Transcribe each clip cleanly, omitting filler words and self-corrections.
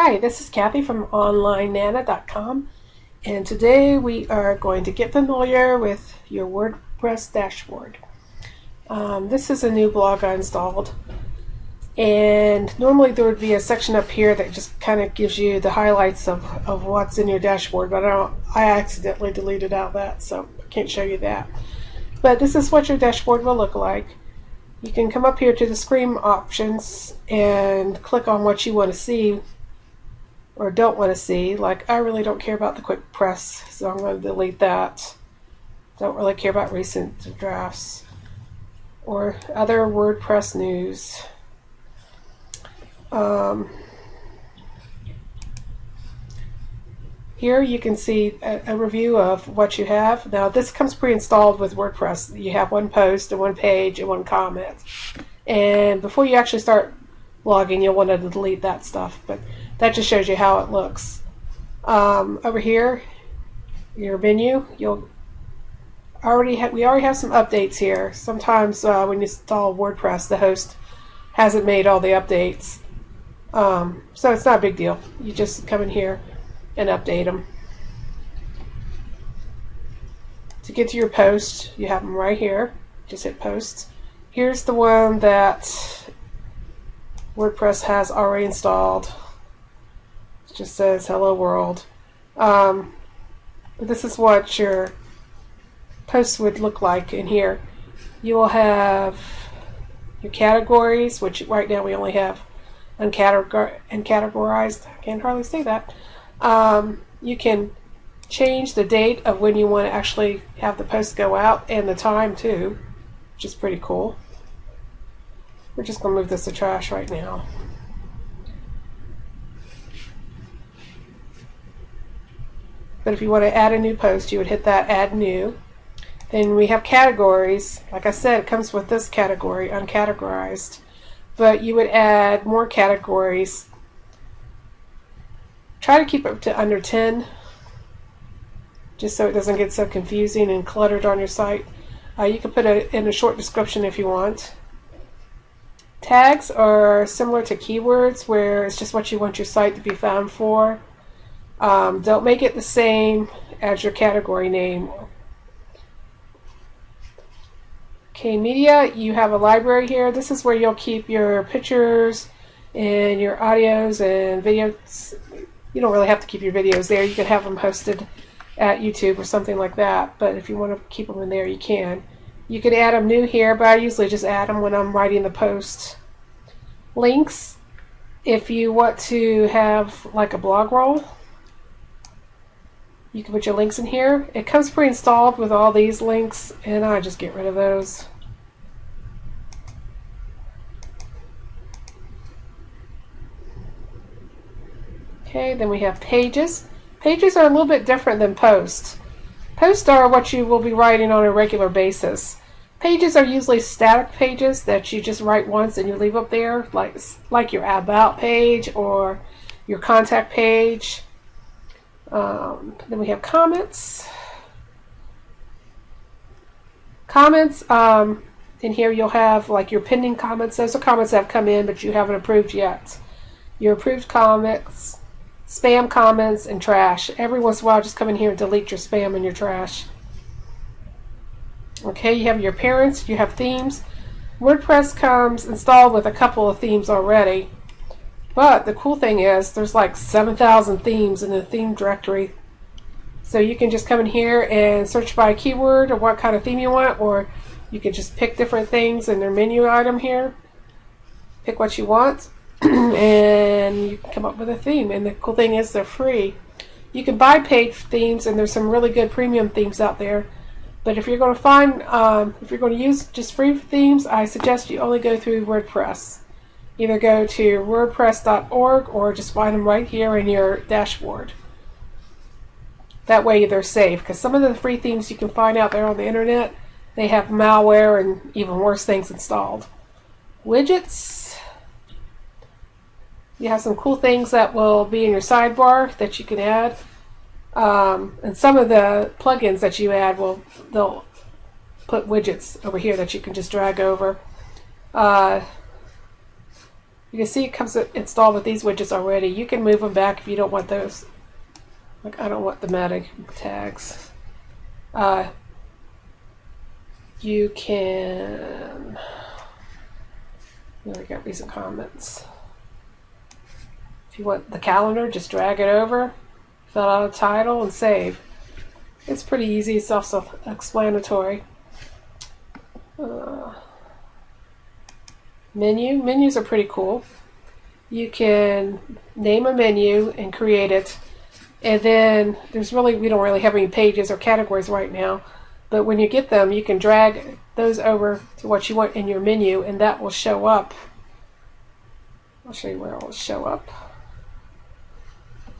Hi, this is Kathy from OnlineNana.com, and today we are going to get familiar with your WordPress dashboard. This is a new blog I installed, and normally there would be a section up here that just kind of gives you the highlights of what's in your dashboard, but I accidentally deleted out that, so I can't show you that. But this is what your dashboard will look like. You can come up here to the screen options and click on what you want to see or don't want to see. Like, I really don't care about the quick press, so I'm going to delete that. Don't really care about recent drafts or other WordPress news. Here you can see a review of what you have. Now this comes pre-installed with WordPress. You have one post and one page and one comment. And before you actually start blogging, you'll want to delete that stuff, but that just shows you how it looks. Over here, your menu, we already have some updates here. Sometimes when you install WordPress, the host hasn't made all the updates, so it's not a big deal. You just come in here and update them. To get to your post, you have them right here. Just hit post. Here's the one that WordPress has already installed. It just says hello world. This is what your post would look like in here. You will have your categories, which right now we only have uncategorized. I can hardly say that. You can change the date of when you want to actually have the post go out and the time too, which is pretty cool. We're just going to move this to trash right now. But if you want to add a new post, you would hit that add new. Then we have categories. Like I said, it comes with this category, uncategorized. But you would add more categories. Try to keep it to under 10, just so it doesn't get so confusing and cluttered on your site. You can put it in a short description if you want. Tags are similar to keywords, where it's just what you want your site to be found for. Don't make it the same as your category name. Okay, media, you have a library here. This is where you'll keep your pictures and your audios and videos. You don't really have to keep your videos there. You can have them hosted at YouTube or something like that, but if you want to keep them in there, you can. You can add them new here, but I usually just add them when I'm writing the post. Links, if you want to have like a blog roll, you can put your links in here. It comes pre-installed with all these links, and I just get rid of those. Okay, then we have pages. Pages are a little bit different than posts. Posts are what you will be writing on a regular basis. Pages are usually static pages that you just write once and you leave up there, like your about page or your contact page. Then we have comments. Comments, in here you'll have like your pending comments. Those are comments that have come in but you haven't approved yet. Your approved comments, spam comments, and trash. Every once in a while, just come in here and delete your spam and your trash. Okay, you have your appearance, you have themes. WordPress comes installed with a couple of themes already, but the cool thing is there's like 7,000 themes in the theme directory. So you can just come in here and search by keyword or what kind of theme you want, or you can just pick different things in their menu item here. Pick what you want. And you can come up with a theme, and the cool thing is they're free. You can buy paid themes, and there's some really good premium themes out there, but if you're going to use just free themes, I suggest you only go through WordPress. Either go to wordpress.org or just find them right here in your dashboard. That way they're safe, because some of the free themes you can find out there on the internet, they have malware and even worse things installed. Widgets, you have some cool things that will be in your sidebar that you can add, and some of the plugins that you add they'll put widgets over here that you can just drag over. You can see it comes installed with these widgets already. You can move them back if you don't want those. Like, I don't want the meta tags. You can... Here we got recent comments. If you want the calendar, just drag it over, fill out a title, and save. It's pretty easy, it's also self-explanatory. Menus are pretty cool. You can name a menu and create it, and then we don't really have any pages or categories right now, but when you get them, you can drag those over to what you want in your menu, and that will show up. I'll show you where it will show up.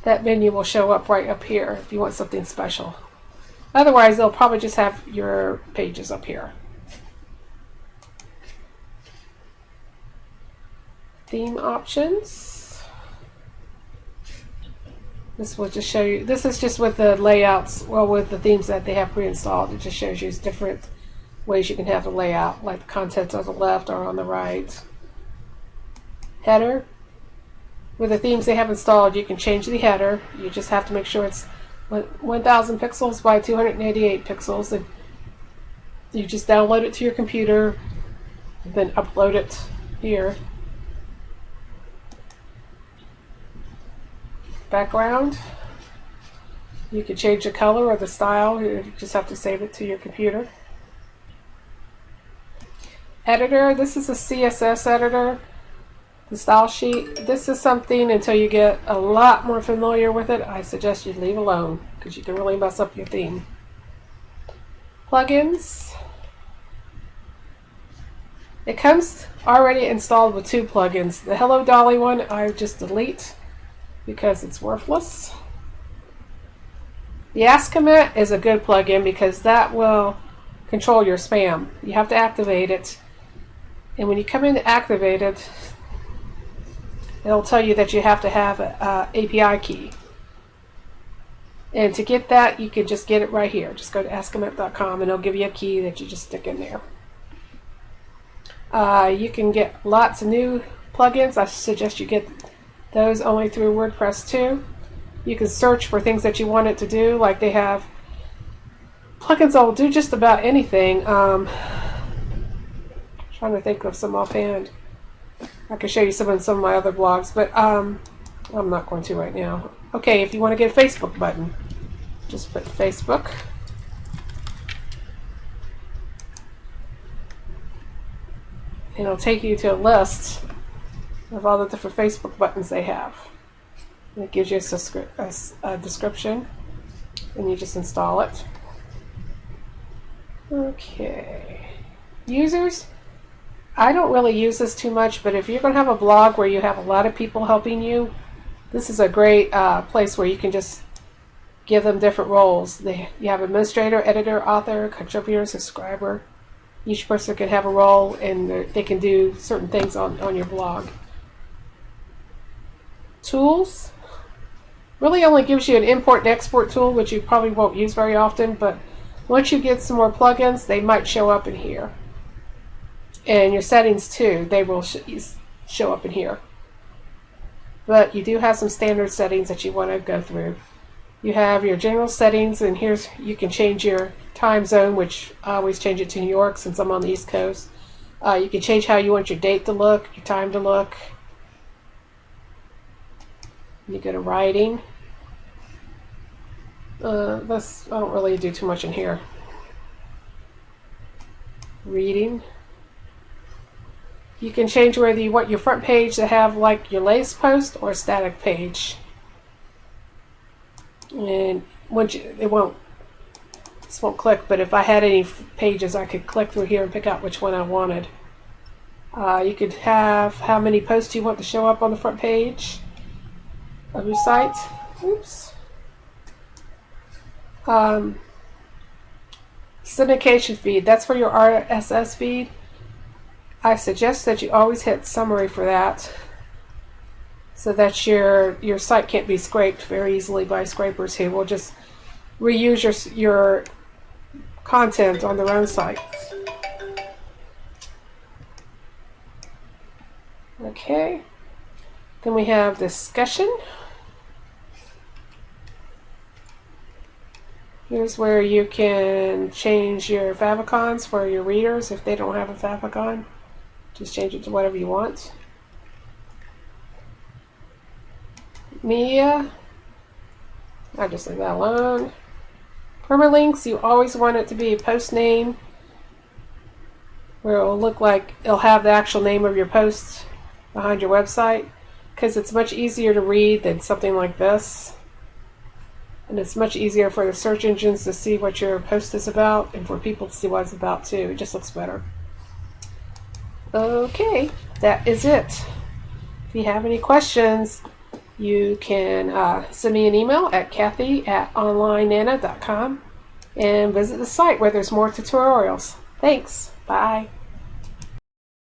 That menu will show up right up here if you want something special. Otherwise, they'll probably just have your pages up here. Theme options. This will just show you, this is just with the layouts, well, with the themes that they have pre-installed. It just shows you different ways you can have the layout, like the contents on the left or on the right. Header. With the themes they have installed, you can change the header. You just have to make sure it's 1000 pixels by 288 pixels. And you just download it to your computer, and then upload it here. Background. You can change the color or the style. You just have to save it to your computer. Editor. This is a CSS editor. The style sheet. This is something, until you get a lot more familiar with it, I suggest you leave alone, because you can really mess up your theme. Plugins. It comes already installed with 2 plugins. The Hello Dolly one I just delete because it's worthless. The Ask Commit is a good plugin because that will control your spam. You have to activate it, and when you come in to activate it, it'll tell you that you have to have an API key. And to get that, you can just get it right here. Just go to askcommit.com and it'll give you a key that you just stick in there. You can get lots of new plugins. I suggest you get those only through WordPress too. You can search for things that you want it to do, like they have plugins that will do just about anything. Trying to think of some offhand. I can show you some of my other blogs, but I'm not going to right now. Okay, if you want to get a Facebook button, just put Facebook. And it'll take you to a list of all the different Facebook buttons they have. And it gives you a description, and you just install it. Okay. Users. I don't really use this too much, but if you're going to have a blog where you have a lot of people helping you, this is a great place where you can just give them different roles. You have administrator, editor, author, contributor, subscriber. Each person can have a role, and they can do certain things on your blog. Tools really only gives you an import and export tool, which you probably won't use very often, but once you get some more plugins, they might show up in here. And your settings too, they will show up in here. But you do have some standard settings that you want to go through. You have your general settings, and here's, you can change your time zone, which I always change it to New York since I'm on the East Coast. You can change how you want your date to look, your time to look. You go to writing. I don't really do too much in here. Reading. You can change whether you want your front page to have like your latest post or a static page. And once this won't click, but if I had any pages, I could click through here and pick out which one I wanted. You could have how many posts you want to show up on the front page of your site. Oops. Syndication feed, that's for your RSS feed. I suggest that you always hit summary for that, so that your site can't be scraped very easily by scrapers who will just reuse your content on their own site. Okay, Then we have discussion. Here's where you can change your favicons for your readers if they don't have a favicon. Just change it to whatever you want. Media. I just leave that alone. Permalinks, you always want it to be a post name where it will look like it'll have the actual name of your post behind your website, because it's much easier to read than something like this. And it's much easier for the search engines to see what your post is about and for people to see what it's about too. It just looks better. Okay, that is it. If you have any questions, you can send me an email at kathy@onlinenana.com and visit the site where there's more tutorials. Thanks. Bye.